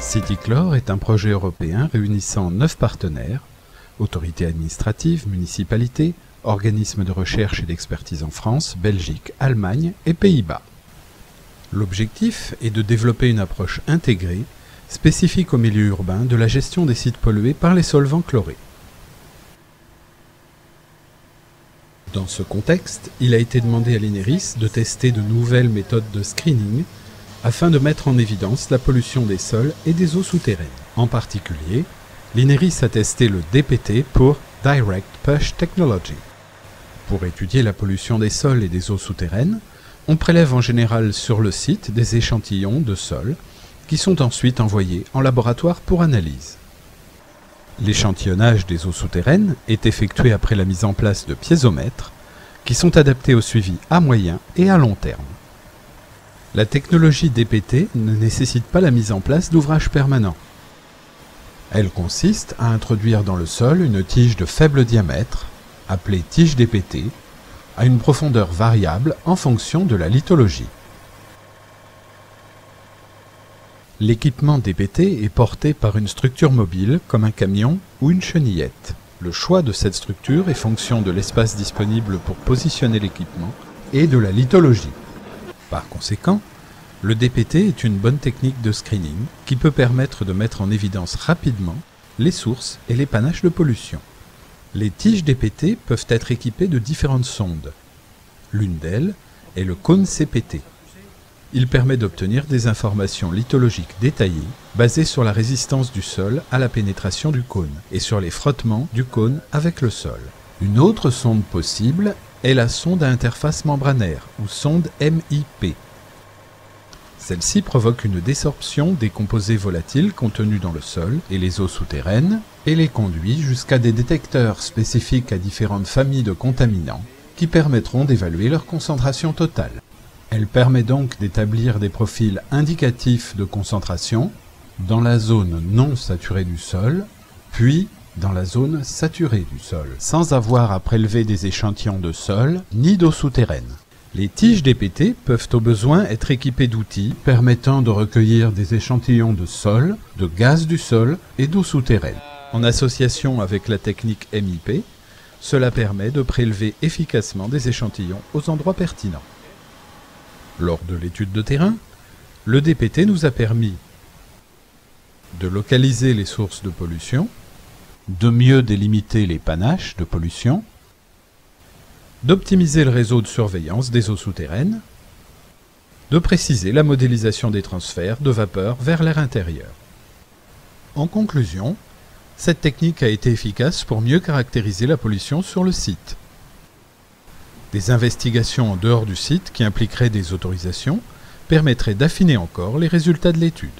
CityChlore est un projet européen réunissant 9 partenaires, autorités administratives, municipalités, organismes de recherche et d'expertise en France, Belgique, Allemagne et Pays-Bas. L'objectif est de développer une approche intégrée, spécifique au milieu urbain, de la gestion des sites pollués par les solvants chlorés. Dans ce contexte, il a été demandé à l'INERIS de tester de nouvelles méthodes de screening afin de mettre en évidence la pollution des sols et des eaux souterraines. En particulier, l'INERIS a testé le DPT pour Direct Push Technology. Pour étudier la pollution des sols et des eaux souterraines, on prélève en général sur le site des échantillons de sol qui sont ensuite envoyés en laboratoire pour analyse. L'échantillonnage des eaux souterraines est effectué après la mise en place de piézomètres qui sont adaptés au suivi à moyen et à long terme. La technologie DPT ne nécessite pas la mise en place d'ouvrages permanents. Elle consiste à introduire dans le sol une tige de faible diamètre, appelée tige DPT, à une profondeur variable en fonction de la lithologie. L'équipement DPT est porté par une structure mobile comme un camion ou une chenillette. Le choix de cette structure est fonction de l'espace disponible pour positionner l'équipement et de la lithologie. Par conséquent, le DPT est une bonne technique de screening qui peut permettre de mettre en évidence rapidement les sources et les panaches de pollution. Les tiges DPT peuvent être équipées de différentes sondes. L'une d'elles est le cône CPT. Il permet d'obtenir des informations lithologiques détaillées basées sur la résistance du sol à la pénétration du cône et sur les frottements du cône avec le sol. Une autre sonde possible est la sonde à interface membranaire ou sonde MIP. Celle-ci provoque une désorption des composés volatiles contenus dans le sol et les eaux souterraines et les conduit jusqu'à des détecteurs spécifiques à différentes familles de contaminants qui permettront d'évaluer leur concentration totale. Elle permet donc d'établir des profils indicatifs de concentration dans la zone non saturée du sol, puis dans la zone saturée du sol, sans avoir à prélever des échantillons de sol ni d'eau souterraine. Les tiges DPT peuvent au besoin être équipées d'outils permettant de recueillir des échantillons de sol, de gaz du sol et d'eau souterraine. En association avec la technique MIP, cela permet de prélever efficacement des échantillons aux endroits pertinents. Lors de l'étude de terrain, le DPT nous a permis de localiser les sources de pollution, de mieux délimiter les panaches de pollution, d'optimiser le réseau de surveillance des eaux souterraines, de préciser la modélisation des transferts de vapeur vers l'air intérieur. En conclusion, cette technique a été efficace pour mieux caractériser la pollution sur le site. Des investigations en dehors du site qui impliqueraient des autorisations permettraient d'affiner encore les résultats de l'étude.